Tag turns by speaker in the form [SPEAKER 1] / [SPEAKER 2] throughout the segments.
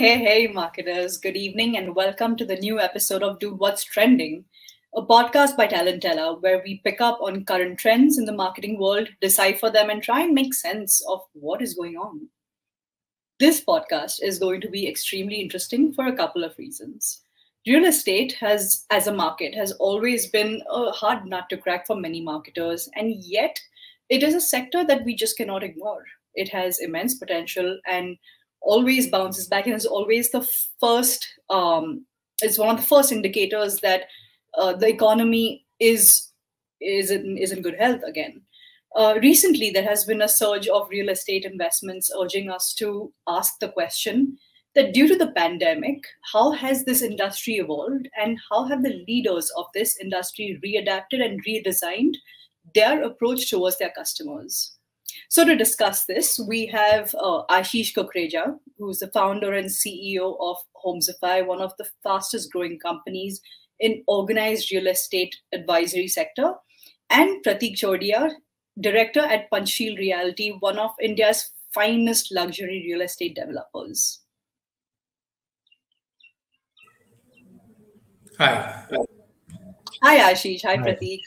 [SPEAKER 1] Hey, marketers. Good evening and welcome to the new episode of Do What's Trending, a podcast by Talentella where we pick up on current trends in the marketing world, decipher them, and try and make sense of what is going on. This podcast is going to be extremely interesting for a couple of reasons. Real estate as a market, has always been a hard nut to crack for many marketers, and yet it is a sector that we just cannot ignore. It has immense potential and always bounces back, and is always the first. It's one of the first indicators that the economy is in good health again. Recently, there has been a surge of real estate investments urging us to ask the question that due to the pandemic, how has this industry evolved and how have the leaders of this industry readapted and redesigned their approach towards their customers? So, to discuss this, we have Ashish Kukreja, who's the founder and CEO of Homesify, one of the fastest growing companies in organized real estate advisory sector, and Prateek Chordia, director at Panchshil Realty, one of India's finest luxury real estate developers.
[SPEAKER 2] Hi.
[SPEAKER 1] Hi, Ashish. Hi,
[SPEAKER 3] Hi.
[SPEAKER 1] Prateek.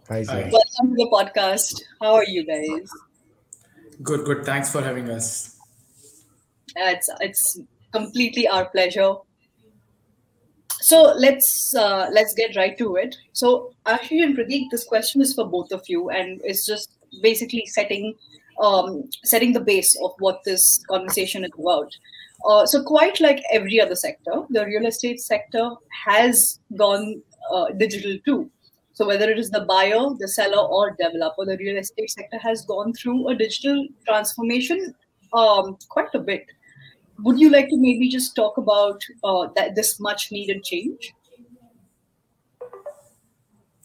[SPEAKER 3] Hi, sir.
[SPEAKER 1] Welcome to the podcast. How are you guys?
[SPEAKER 2] Good. Thanks for having us.
[SPEAKER 1] It's completely our pleasure. So let's get right to it. So Ashish and Pradeep, this question is for both of you, and it's just basically setting the base of what this conversation is about. So quite like every other sector, the real estate sector has gone digital too. So whether it is the buyer, the seller, or developer, the real estate sector has gone through a digital transformation quite a bit. Would you like to maybe just talk about this much needed change?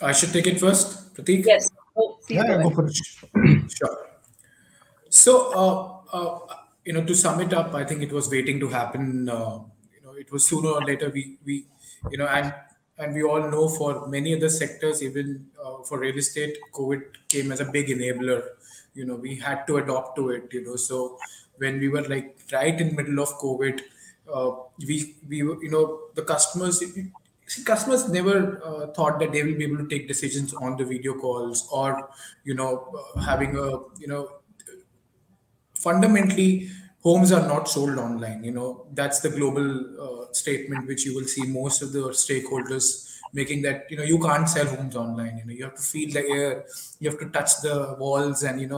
[SPEAKER 2] I should take it first, Prateek?
[SPEAKER 1] Yes. Oh, please go
[SPEAKER 3] Yeah, go
[SPEAKER 1] ahead.
[SPEAKER 3] for it.
[SPEAKER 2] Sure. So, to sum it up, I think it was waiting to happen. It was sooner or later. And we all know for many other sectors, even for real estate, COVID came as a big enabler. We had to adopt to it. So when we were like right in middle of COVID, we were, the customers never thought that they will be able to take decisions on the video calls or having a fundamentally homes are not sold online. That's the global statement which you will see most of the stakeholders making, that you can't sell homes online. You have to feel the air, you have to touch the walls, and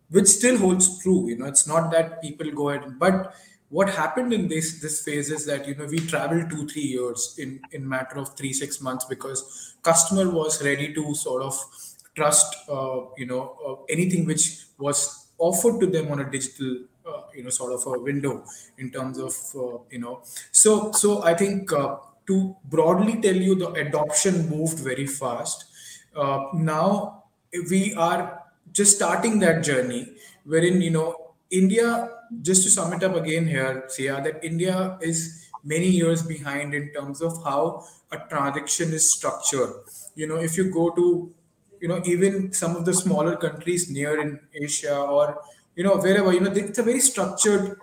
[SPEAKER 2] which still holds true. It's not that people go ahead, but what happened in this phase is that we traveled 2-3 years in matter of 3-6 months, because customer was ready to sort of trust anything which was offered to them on a digital sort of a window in terms of so I think to broadly tell you, the adoption moved very fast. Now we are just starting that journey, wherein India, just to sum it up again here, Sia, that India is many years behind in terms of how a transaction is structured. If you go to even some of the smaller countries near in Asia, or wherever, it's a very structured.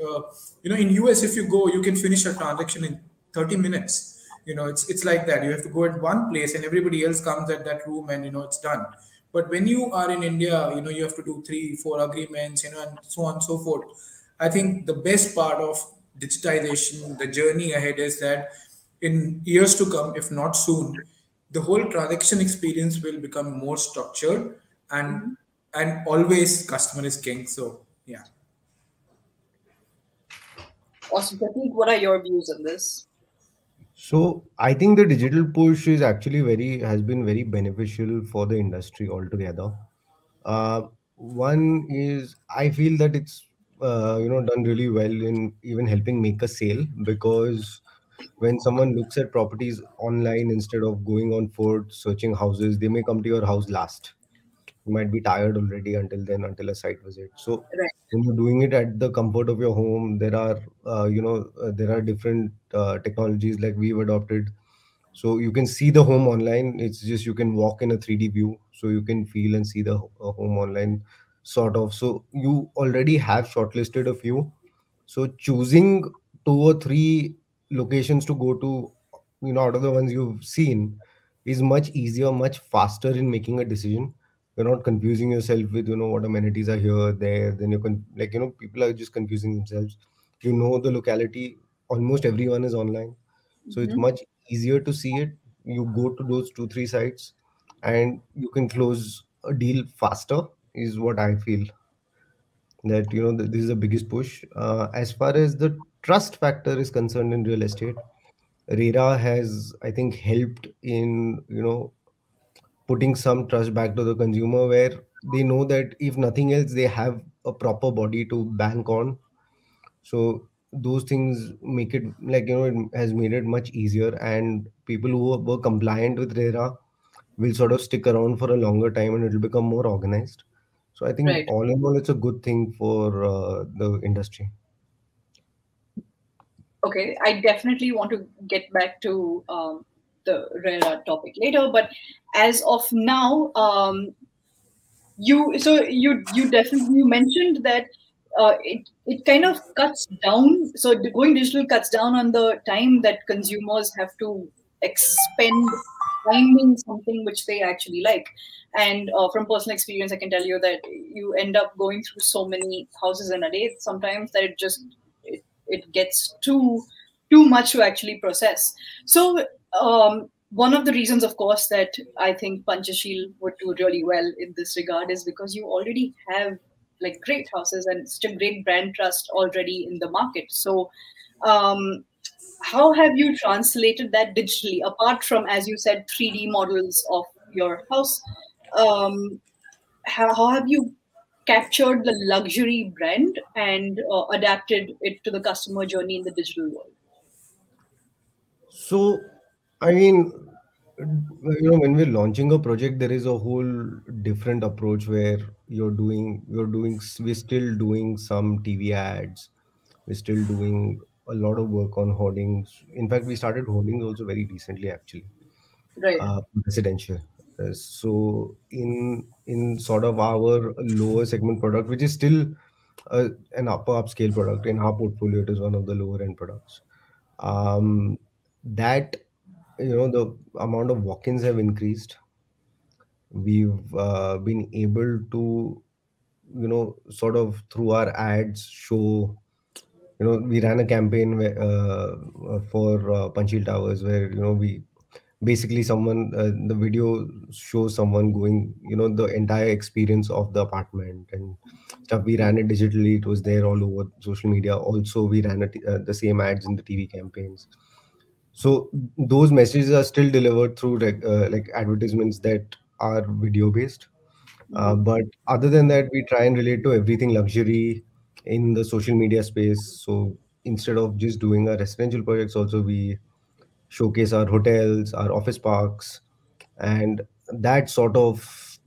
[SPEAKER 2] In US, if you go, you can finish a transaction in 30 minutes. It's like that. You have to go at one place and everybody else comes at that room, and it's done. But when you are in India, you have to do 3-4 agreements, and so on and so forth. I think the best part of digitization, the journey ahead, is that in years to come, if not soon, the whole transaction experience will become more structured, and always customer is king. So yeah.
[SPEAKER 1] Awesome. Prateek, what are your views on this?
[SPEAKER 3] So I think the digital push is actually has been very beneficial for the industry altogether. One is, I feel that it's done really well in even helping make a sale, because when someone looks at properties online instead of going on foot searching houses, they may come to your house last. You might be tired already until a site visit. So
[SPEAKER 1] Right.
[SPEAKER 3] when you're doing it at the comfort of your home, there are different technologies like we've adopted. So you can see the home online. It's just you can walk in a 3D view, so you can feel and see the home online, sort of. So you already have shortlisted a few. So choosing two or three locations to go to, out of the ones you've seen, is much easier, much faster in making a decision. You're not confusing yourself with, what amenities are here, there. Then you can, like, people are just confusing themselves. The locality, almost everyone is online. So it's
[SPEAKER 1] Mhm.
[SPEAKER 3] much easier to see it. You go to those two, three sites and you can close a deal faster, is what I feel. That, this is the biggest push. As far as the trust factor is concerned in real estate, RERA has, I think, helped in, putting some trust back to the consumer, where they know that if nothing else, they have a proper body to bank on. So those things make it, like, it has made it much easier, and people who were compliant with RERA will sort of stick around for a longer time, and it will become more organized. So I think
[SPEAKER 1] Right.
[SPEAKER 3] all in all, it's a good thing for the industry.
[SPEAKER 1] Okay, I definitely want to get back to the rare topic later, but as of now, you definitely you mentioned that it kind of cuts down. So going digital cuts down on the time that consumers have to expend finding something which they actually like. And from personal experience, I can tell you that you end up going through so many houses in a day sometimes that it gets too much to actually process. So one of the reasons, of course, that I think Panchshil would do really well in this regard is because you already have like great houses and such a great brand trust already in the market. So um, how have you translated that digitally, apart from, as you said, 3D models of your house? Um, how have you captured the luxury brand and adapted it to the customer journey in the digital world?
[SPEAKER 3] So, I mean, when we're launching a project, there is a whole different approach where we're still doing some TV ads. We're still doing a lot of work on hoardings. In fact, we started hoardings also very recently, actually,
[SPEAKER 1] Right,
[SPEAKER 3] residential. So in sort of our lower segment product, which is still an upper upscale product in our portfolio, it is one of the lower end products. That, the amount of walk-ins have increased. We've been able to, sort of through our ads show, we ran a campaign for Panchshil Towers, where, we basically the video shows someone going, the entire experience of the apartment and stuff. We ran it digitally. It was there all over social media. Also, we ran the same ads in the TV campaigns. So those messages are still delivered through like advertisements that are video based.
[SPEAKER 1] mhm,
[SPEAKER 3] But other than that, we try and relate to everything luxury in the social media space. So instead of just doing our residential projects, also we showcase our hotels, our office parks, and that sort of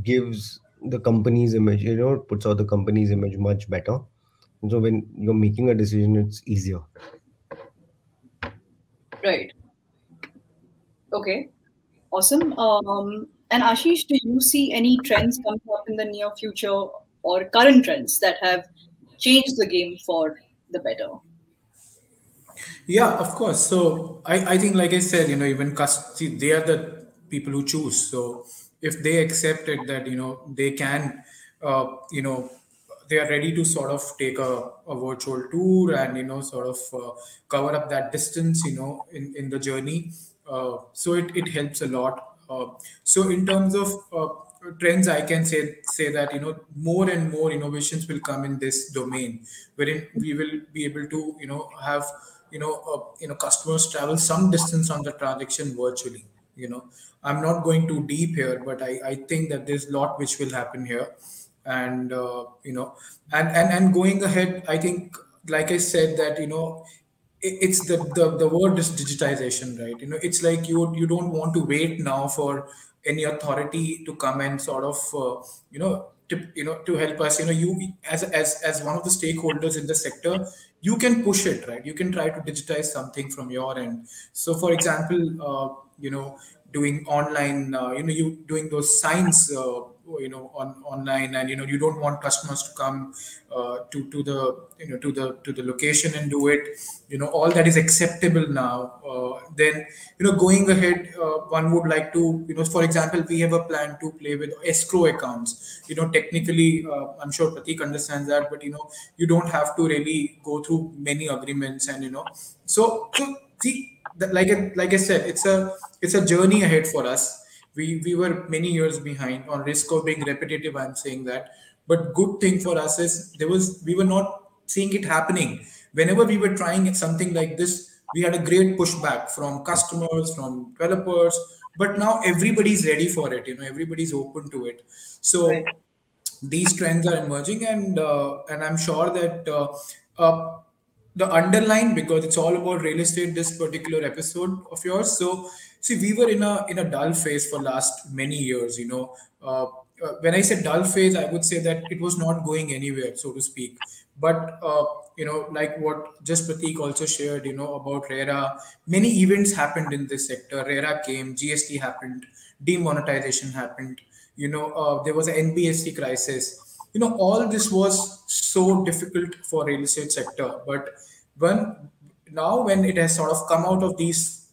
[SPEAKER 3] gives the company's image, puts out the company's image much better. And so when you're making a decision, it's easier.
[SPEAKER 1] right. Okay, awesome. And Ashish, do you see any trends coming up in the near future or current trends that have changed the game for the better?
[SPEAKER 2] Yeah, of course. So I think, like I said, even see, they are the people who choose. So if they accepted that, they can, you know, they are ready to sort of take a virtual tour and, sort of cover up that distance, in the journey. So it helps a lot. So in terms of trends, I can say that, more and more innovations will come in this domain, wherein we will be able to, have customers travel some distance on the transaction virtually. I'm not going too deep here, but I think that there's a lot which will happen here. And and going ahead, I think, like I said, that, it's the word is digitization, right? It's like you don't want to wait now for any authority to come and sort of to help us. You, as one of the stakeholders in the sector, you can push it, right? You can try to digitize something from your end. So for example, doing online, you doing those signs, on online, and you don't want customers to come to the to the location and do it. All that is acceptable now. Then going ahead, one would like to, for example, we have a plan to play with escrow accounts. Technically, I'm sure Pratik understands that, but you don't have to really go through many agreements, and so see, like I said, it's a journey ahead for us. We were many years behind. On risk of being repetitive, I'm saying that, but good thing for us is we were not seeing it happening. Whenever we were trying something like this, we had a great pushback from customers, from developers, but now everybody's ready for it. Everybody's open to it.
[SPEAKER 1] Right.
[SPEAKER 2] So these trends are emerging, and I'm sure that uh, the underline, because it's all about real estate, this particular episode of yours. So see, we were in a dull phase for last many years. When I say dull phase, I would say that it was not going anywhere, so to speak. But like what just Pratik also shared, about RERA, many events happened in this sector. RERA came, GST happened, demonetization happened. There was an NBSC crisis. All this was so difficult for real estate sector. But when when it has sort of come out of these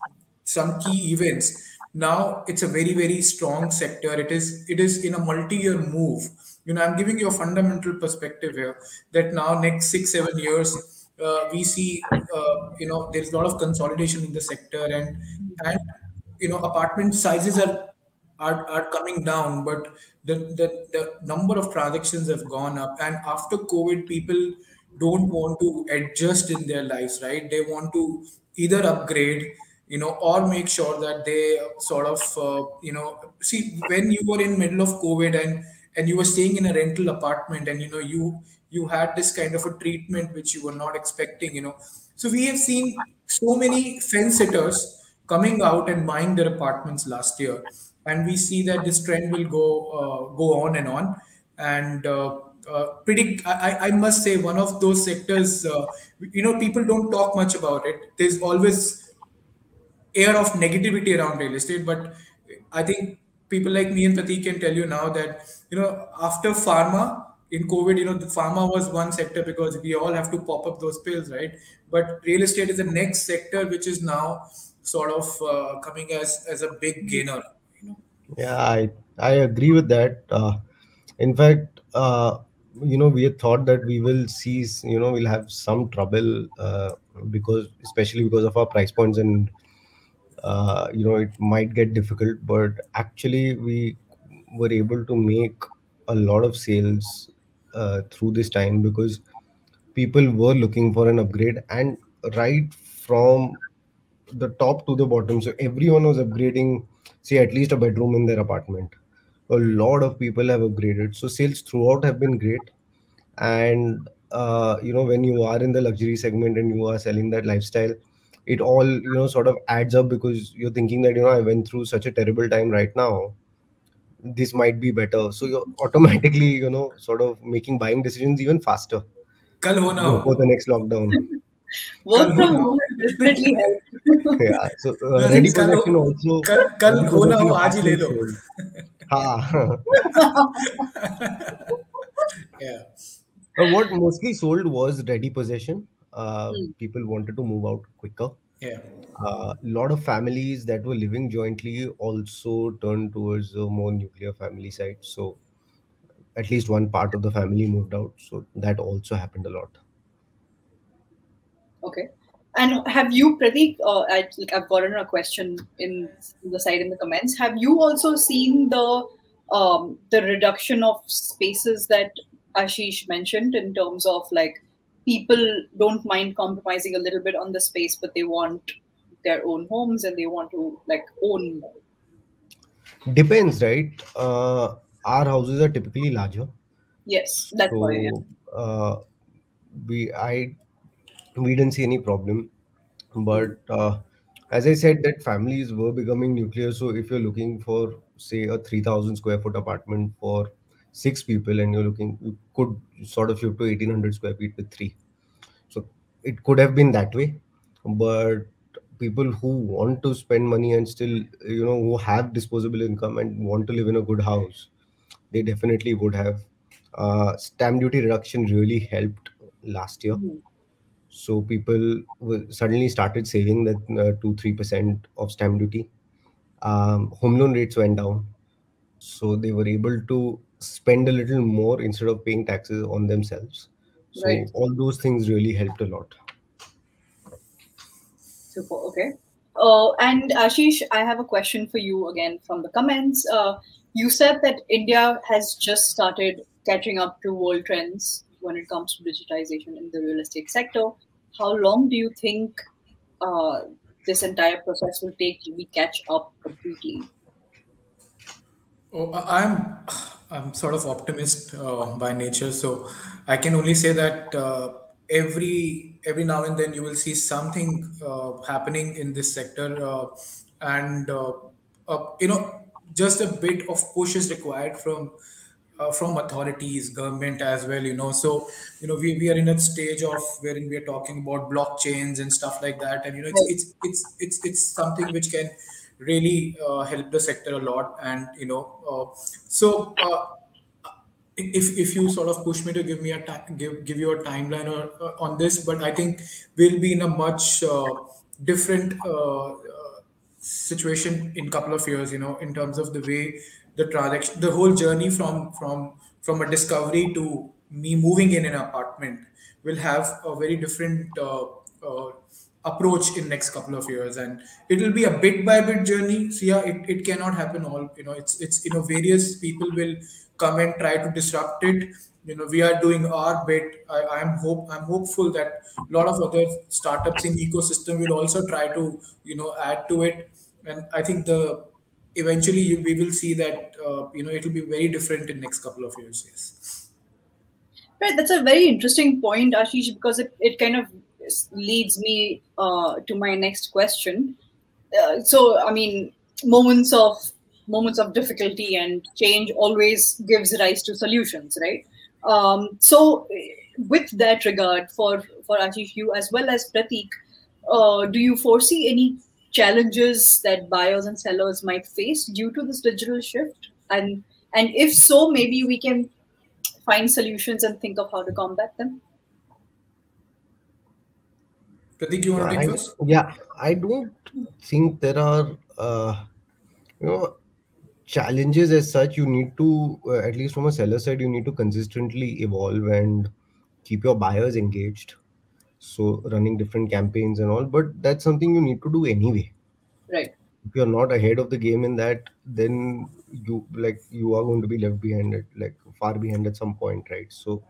[SPEAKER 2] some key events, now it's a very, very strong sector. It is in a multi-year move. I'm giving you a fundamental perspective here, that now next 6 7 years, we see, there's a lot of consolidation in the sector, and apartment sizes are coming down, but the number of transactions have gone up. And after COVID, people don't want to adjust in their lives, right? They want to either upgrade, or make sure that they sort of, see, when you were in middle of COVID, and you were staying in a rental apartment, and you had this kind of a treatment which you were not expecting. So we have seen so many fence sitters coming out and buying their apartments last year, and we see that this trend will go on and on. And predict, I must say, one of those sectors, people don't talk much about it. There's always air of negativity around real estate, but I think people like me and Pratik can tell you now that after pharma in COVID, the pharma was one sector, because we all have to pop up those pills, right? But real estate is the next sector which is now sort of coming as a big gainer.
[SPEAKER 3] Yeah, I agree with that. In fact, we had thought that we will see, we'll have some trouble, because especially because of our price points, and it might get difficult. But actually, we were able to make a lot of sales through this time, because people were looking for an upgrade, and right from the top to the bottom. So everyone was upgrading, say, at least a bedroom in their apartment. A lot of people have upgraded. So sales throughout have been great. And when you are in the luxury segment and you are selling that lifestyle, it all sort of adds up, because you're thinking that I went through such a terrible time. Right now this might be better, so you're automatically sort of making buying decisions even faster
[SPEAKER 2] Kal ho na ho.
[SPEAKER 3] before the next lockdown.
[SPEAKER 2] Kal
[SPEAKER 1] Work
[SPEAKER 2] ho
[SPEAKER 1] from
[SPEAKER 2] na ho.
[SPEAKER 1] home has definitely helped.
[SPEAKER 3] Yeah, so
[SPEAKER 2] Nothing,
[SPEAKER 3] ready possession also,
[SPEAKER 2] kal
[SPEAKER 3] ready
[SPEAKER 2] ho na
[SPEAKER 3] possession
[SPEAKER 2] ho, aaj hi le
[SPEAKER 3] also
[SPEAKER 2] lo.
[SPEAKER 3] sold. Ha.
[SPEAKER 2] Yeah.
[SPEAKER 3] What mostly sold was ready possession.
[SPEAKER 1] Hmm.
[SPEAKER 3] People wanted to move out quicker.
[SPEAKER 2] Yeah.
[SPEAKER 3] A lot of families that were living jointly also turned towards a more nuclear family side. So at least one part of the family moved out. So that also happened a lot.
[SPEAKER 1] Okay. And have you, Pratik, I've gotten a question in the side in the comments. Have you also seen the reduction of spaces that Ashish mentioned, in terms of like people don't mind compromising a little bit on the space, but they want their own homes and they want to like own more?
[SPEAKER 3] Depends, right? Our houses are typically larger.
[SPEAKER 1] Yes, that's why. Yeah.
[SPEAKER 3] So we I we didn't see any problem.
[SPEAKER 1] Hmm.
[SPEAKER 3] But as I said, that families were becoming nuclear. So if you're looking for, say, a 3,000 square foot apartment for six people, and you could sort of shift to 1,800 square feet with three. So it could have been that way. But people who want to spend money and still, who have disposable income and want to live in a good house, they definitely would have. Stamp duty reduction really helped last year.
[SPEAKER 1] Mhm.
[SPEAKER 3] So people suddenly started saving that 2-3% of stamp duty. Home loan rates went down, so they were able to spend a little more instead of paying taxes on themselves.
[SPEAKER 1] Right.
[SPEAKER 3] So all those things really helped a lot.
[SPEAKER 1] Super. Okay. And Ashish, I have a question for you again from the comments. You said that India has just started catching up to world trends when it comes to digitization in the real estate sector. How long do you think uh, this entire process will take till we catch up completely?
[SPEAKER 2] Oh, I'm sort of optimist by nature, so I can only say that every now and then you will see something happening in this sector, and just a bit of push is required from authorities, government as well. So we are in a stage of wherein we are talking about blockchains and stuff like that, and
[SPEAKER 1] Right.
[SPEAKER 2] it's something which can really help the sector a lot, and so. If you sort of push me to give me a give you a timeline on this, but I think we'll be in a much different situation in couple of years, in terms of the way the transaction, the whole journey from a discovery to me moving in an apartment will have a very different approach in next couple of years, and it will be a bit by bit journey. So yeah, it cannot happen all, it's various people will come and try to disrupt it. We are doing our bit. I'm hopeful that a lot of other startups in ecosystem will also try to add to it, and I think the eventually we will see that it will be very different in next couple of years. Yes.
[SPEAKER 1] Right, that's a very interesting point, Ashish, because it kind of leads me to my next question. So, I mean, moments of moments of difficulty and change always gives rise to solutions, right? So, with that regard, for Ashish, you as well as Prateek, do you foresee any challenges that buyers and sellers might face due to this digital shift? And if so, maybe we can find solutions and think of how to combat them.
[SPEAKER 2] Pratik, you want to take first?
[SPEAKER 3] Yeah, I don't think there are you know challenges as such. You need to, at least from a seller side, you need to consistently evolve and keep your buyers engaged. So running different campaigns and all, but that's something you need to do anyway.
[SPEAKER 1] Right.
[SPEAKER 3] If you're not ahead of the game in that, then you are going to be left behind, it like far behind at some point, right? So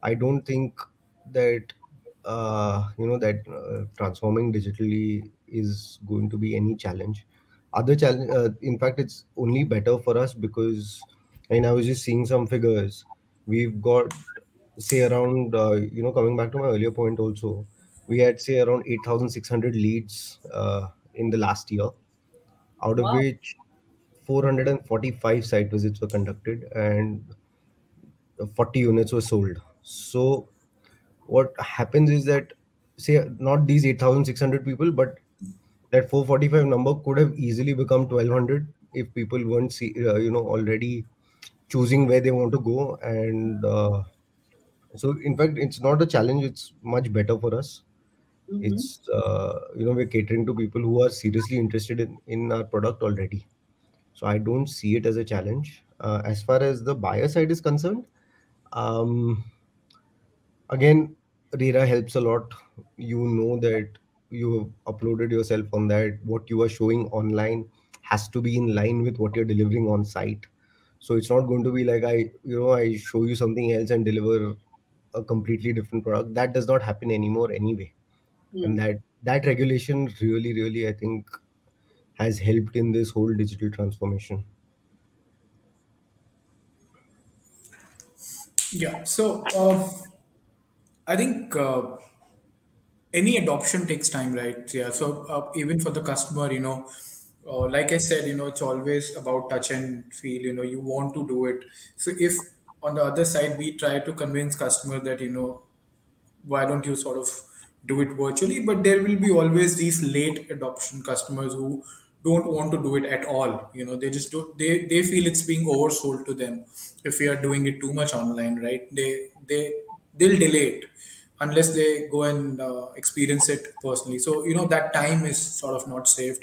[SPEAKER 3] I don't think that transforming digitally is going to be any challenge. Other challenge, in fact, it's only better for us because, and I was just seeing some figures. We've got, say, around, coming back to my earlier point also, we had, say, around 8,600 leads in the last year, out of
[SPEAKER 1] Wow.
[SPEAKER 3] which 445 site visits were conducted and 40 units were sold. So what happens is that, say, not these 8,600 people, but that 445 number could have easily become 1,200 if people weren't already choosing where they want to go. And so in fact, it's not a challenge, it's much better for us.
[SPEAKER 1] Mm-hmm.
[SPEAKER 3] It's we're catering to people who are seriously interested in our product already. So I don't see it as a challenge. As far as the buyer side is concerned, um, again, Rera helps a lot. You know that you have uploaded yourself on that. What you are showing online has to be in line with what you're delivering on site. So it's not going to be like I show you something else and deliver a completely different product. That does not happen anymore anyway. And
[SPEAKER 1] Hmm.
[SPEAKER 3] that regulation really, really, I think, has helped in this whole digital transformation.
[SPEAKER 2] Yeah. So I think any adoption takes time, right? Yeah. So even for the customer, like I said, it's always about touch and feel. You want to do it. So if on the other side we try to convince customer that why don't you sort of do it virtually, but there will be always these late adoption customers who don't want to do it at all. They just don't, they feel it's being oversold to them if we are doing it too much online, right? They'll delay it unless they go and experience it personally. So that time is sort of not saved.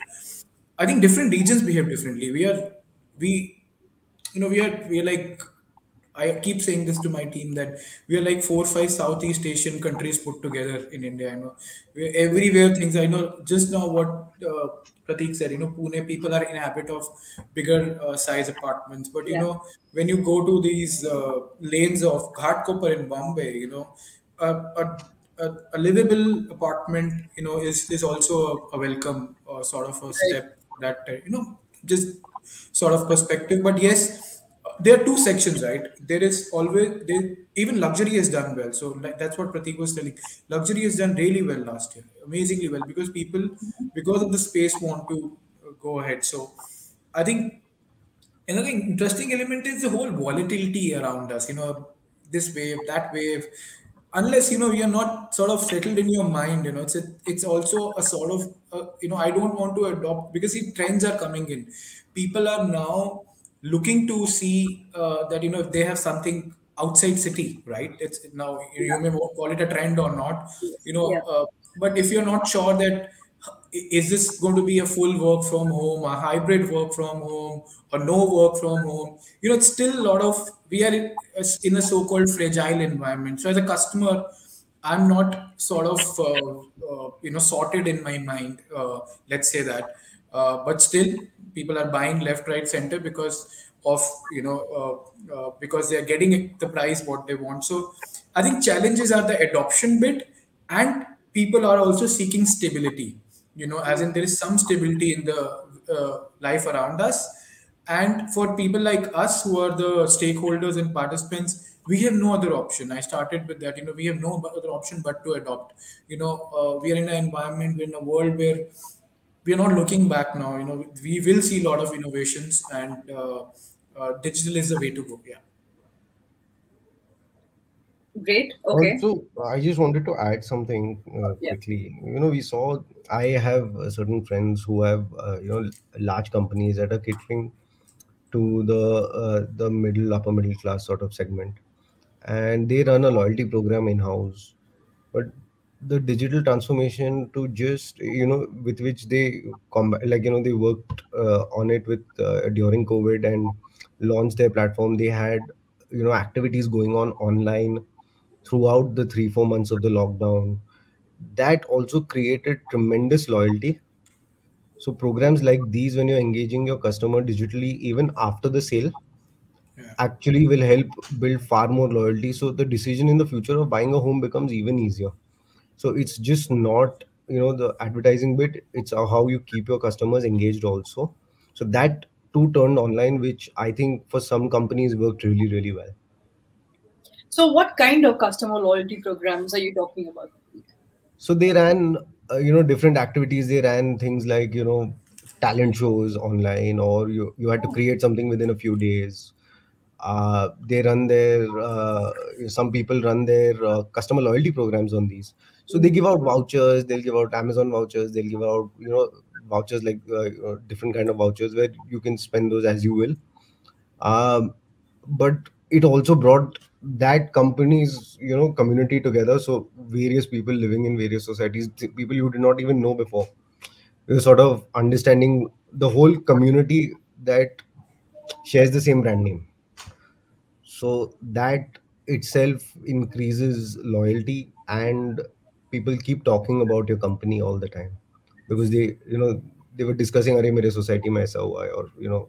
[SPEAKER 2] I think different regions behave differently. We we are like, I keep saying this to my team, that we are like 4 or 5 Southeast Asian countries put together in India. We're everywhere things. I know just now what Prateek said. Pune people are in habit of bigger size apartments, but
[SPEAKER 1] Yeah.
[SPEAKER 2] when you go to these lanes of Ghatkopar in Bombay, a, a, a livable apartment, is also a welcome sort of a
[SPEAKER 1] Right.
[SPEAKER 2] step that just sort of perspective. But yes, there are two sections, right? There is always there, even luxury has done well. So like, that's what Pratik was telling. Luxury has done really well last year, amazingly well, because people, because of the space, want to go ahead. So I think another interesting element is the whole volatility around us. This wave, that wave. Unless we are not sort of settled in your mind, it's also a sort of I don't want to adopt, because see, trends are coming in. People are now looking to see that if they have something outside city, right? It's now, you may call it a trend or not,
[SPEAKER 1] Yes. Yeah.
[SPEAKER 2] but if you're not sure that is this going to be a full work from home, a hybrid work from home, or no work from home? It's still a lot of, we are in a so-called fragile environment. So as a customer, I'm not sort of sorted in my mind. Let's say that, but still, people are buying left, right, center because of because they are getting the price what they want. So I think challenges are the adoption bit, and people are also seeking stability. As in there is some stability in the life around us. And for people like us who are the stakeholders and participants, we have no other option. I started with that. We have no other option but to adopt. We are in an environment, we're in a world where we are not looking back now. We will see a lot of innovations, and digital is the way to go. Yeah.
[SPEAKER 1] Great. Okay.
[SPEAKER 3] Also, I just wanted to add something
[SPEAKER 1] Yeah.
[SPEAKER 3] quickly. We saw, I have certain friends who have, large companies that are catering to the middle, upper middle class sort of segment, and they run a loyalty program in house. But the digital transformation to just, with which they combat, like, they worked on it with during COVID and launched their platform. They had, activities going on online throughout the 3 4 months of the lockdown. That also created tremendous loyalty. So programs like these, when you're engaging your customer digitally even after the sale,
[SPEAKER 2] Yeah.
[SPEAKER 3] actually will help build far more loyalty, so the decision in the future of buying a home becomes even easier. So it's just not, the advertising bit, it's how you keep your customers engaged also. So that too turned online, which I think for some companies worked really really well.
[SPEAKER 1] So, what kind of customer loyalty programs are you talking about?
[SPEAKER 3] So they ran, different activities. They ran things like, talent shows online, or you had to create something within a few days. They run their, some people run their customer loyalty programs on these. So they give out vouchers. They'll give out Amazon vouchers. They'll give out, vouchers like, different kind of vouchers where you can spend those as you will. um, but it also brought that company's, community together. So various people living in various societies, people you did not even know before, you're sort of understanding the whole community that shares the same brand name. So that itself increases loyalty, and people keep talking about your company all the time, because they were discussing, "Arey, mere society mein aisa hua hai," or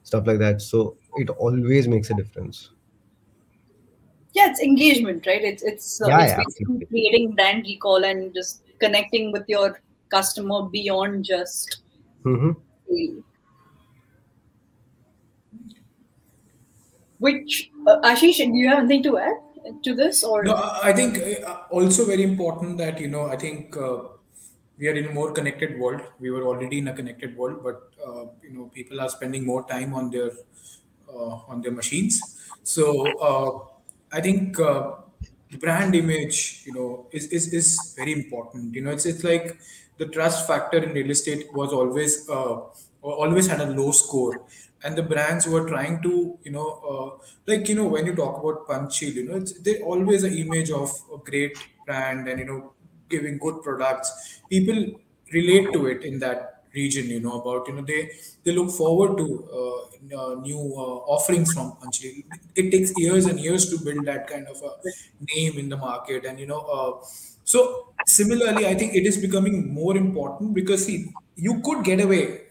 [SPEAKER 3] stuff like that. So it always makes a difference.
[SPEAKER 1] Yeah, it's engagement, right?
[SPEAKER 3] Yeah,
[SPEAKER 1] It's
[SPEAKER 3] yeah,
[SPEAKER 1] basically
[SPEAKER 3] absolutely.
[SPEAKER 1] creating brand recall and just connecting with your customer beyond just
[SPEAKER 3] Hmm.
[SPEAKER 1] sale. Which Ashish, do you have anything to add to this,
[SPEAKER 2] No,
[SPEAKER 1] or
[SPEAKER 2] I think also very important that I think we are in a more connected world. We were already in a connected world, but people are spending more time on their machines. So I think the brand image, is very important. It's like the trust factor in real estate was always had a low score, and the brands were trying to, when you talk about Panchshil, it's they always an image of a great brand, and giving good products. People relate to it in that region, about, they look forward to new offerings from Panchshil. It takes years and years to build that kind of a name in the market, and so similarly, I think it is becoming more important because, see, you could get away.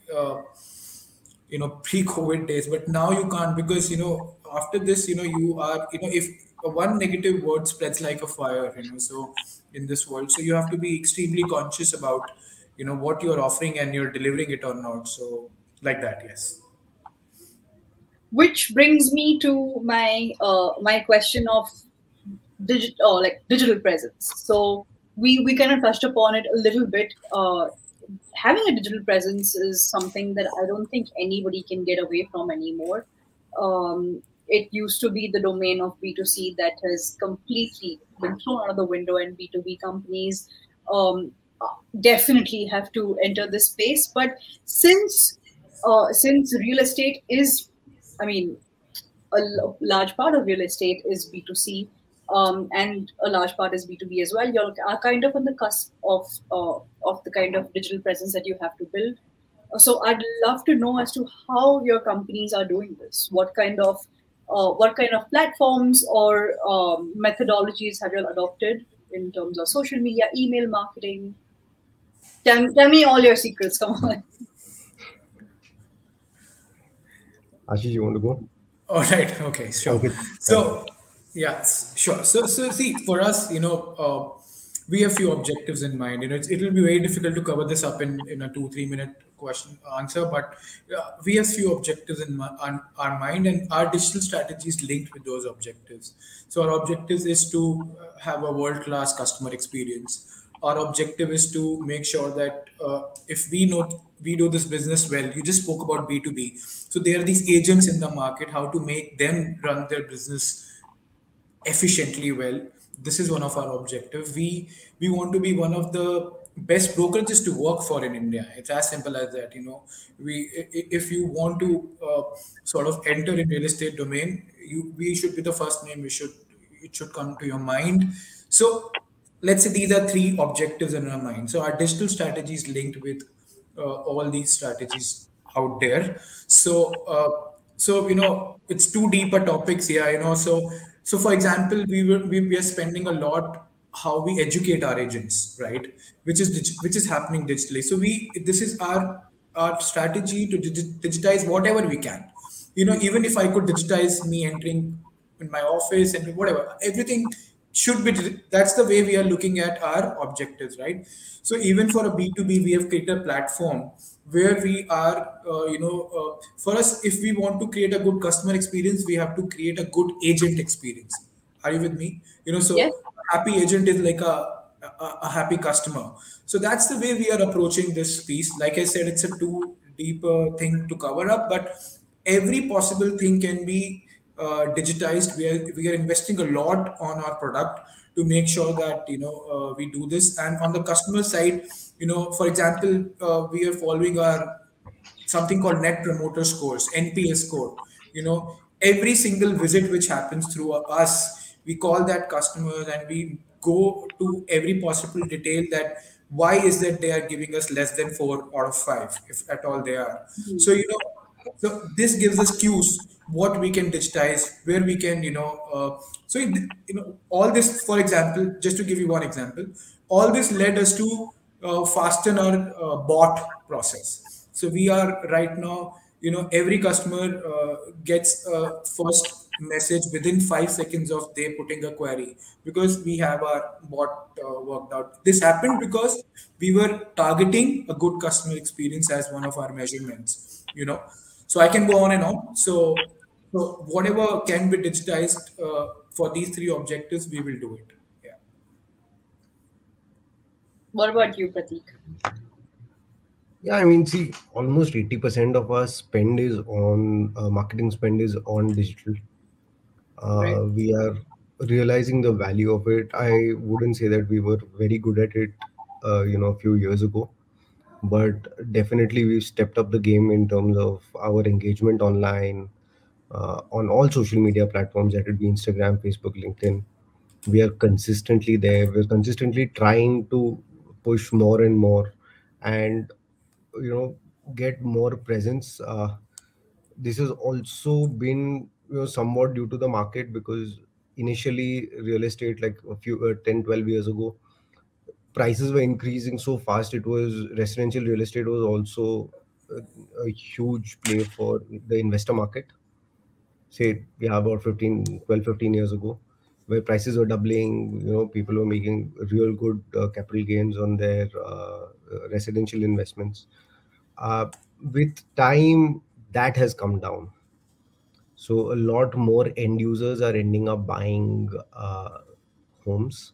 [SPEAKER 2] Pre-COVID days, but now you can't, because after this, you are, if one negative word spreads like a fire, so in this world, so you have to be extremely conscious about what you're offering and you're delivering it or not. So like that, yes.
[SPEAKER 1] Which brings me to my question of digital presence. So we kind of touched upon it a little bit. Having a digital presence is something that I don't think anybody can get away from anymore. It used to be the domain of B2C that has completely been thrown out of the window, and B2B companies um, definitely have to enter this space. But since real estate is, I mean, large part of real estate is B2C, and a large part is B2B as well. You are kind of on the cusp of the kind of digital presence that you have to build. So I'd love to know as to how your companies are doing this. What kind of platforms or methodologies have you adopted in terms of social media, email marketing? Tell me all your secrets. Come on.
[SPEAKER 3] Ashish, you want to go?
[SPEAKER 2] All right. Okay. Sure.
[SPEAKER 3] Okay.
[SPEAKER 2] So, yeah, sure. So see, for us, we have few objectives in mind. It'll be very difficult to cover this up in a 2-3 minute question answer, but we have few objectives on our mind, and our digital strategy is linked with those objectives. So our objective is to have a world-class customer experience. Our objective is to make sure that if we do this business well. You just spoke about B2B. So there are these agents in the market, how to make them run their business efficiently well. This is one of our objectives. We want to be one of the best brokerages to work for in India. It's as simple as that. If you want to sort of enter in real estate domain, we should be the first name. It should come to your mind. So let's say these are three objectives in our mind. So our digital strategy is linked with all these strategies out there. So it's too deep a topics here. So for example, we are spending a lot how we educate our agents, right? Which is happening digitally. So this is our strategy to digitize whatever we can. Even if I could digitize me entering in my office and whatever, everything should be. That's the way we are looking at our objectives, right? So even for a B2B, we have created a platform where we are, for us, if we want to create a good customer experience, we have to create a good agent experience. Are you with me?
[SPEAKER 1] Yes.
[SPEAKER 2] So a happy agent is like a happy customer. So that's the way we are approaching this piece. Like I said, it's a too deep thing to cover up, but every possible thing can be digitized. We are investing a lot on our product to make sure that we do this. And on the customer side, for example, we are following our something called net promoter scores, NPS score. Every single visit which happens through us, we call that customers, and we go to every possible detail that why is that they are giving us less than 4 out of 5, if at all they are. So so this gives us cues what we can digitize, where we can, all this, for example, just to give you one example, all this led us to fasten our bot process. So we are right now, every customer gets a first message within 5 seconds of they putting a query, because we have our bot worked out. This happened because we were targeting a good customer experience as one of our measurements. So I can go on and on. So whatever can be digitized for these three objectives, we will do it. Yeah.
[SPEAKER 1] What about you, Prateek?
[SPEAKER 3] Yeah, I mean, see, almost 80% of our spend is on marketing spend is on digital.
[SPEAKER 1] Right.
[SPEAKER 3] We are realizing the value of it. I wouldn't say that we were very good at it, a few years ago, but definitely we've stepped up the game in terms of our engagement online, on all social media platforms, that would be Instagram, Facebook, LinkedIn. We are consistently there. We're consistently trying to push more and more, and you know get more presence. This has also been somewhat due to the market, because initially real estate, like a few 10, 12 years ago, prices were increasing so fast. It was residential real estate was also a huge play for the investor market, say, yeah, about 15 years ago, where prices were doubling. People were making real good capital gains on their residential investments. uh, with time, that has come down. So a lot more end users are ending up buying homes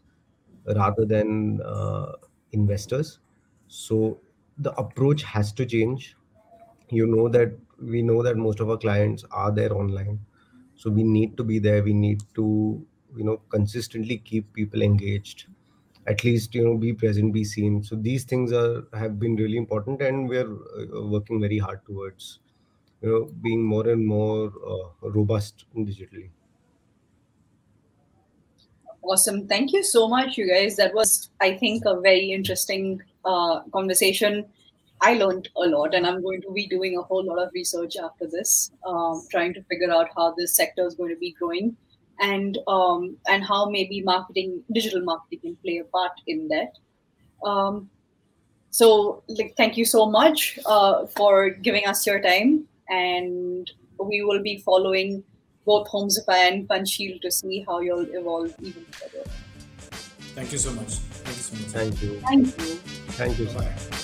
[SPEAKER 3] rather than investors. So the approach has to change. That we know that most of our clients are there online, so we need to be there. We need to consistently keep people engaged, at least be present, be seen. So these things have been really important, and we're working very hard towards being more and more robust digitally.
[SPEAKER 1] Awesome. Thank you so much, you guys. That was, I think, a very interesting conversation. I learned a lot, and I'm going to be doing a whole lot of research after this, trying to figure out how this sector is going to be growing, and how maybe digital marketing, can play a part in that. Um, so, like, thank you so much for giving us your time, and we will be following both Homesify and Panchshil to see how you'll evolve even further.
[SPEAKER 2] Thank you so much. Thank you so much.
[SPEAKER 3] Thank you.
[SPEAKER 1] Thank you.
[SPEAKER 3] Thank you,
[SPEAKER 2] Bye
[SPEAKER 3] sir.
[SPEAKER 2] bye.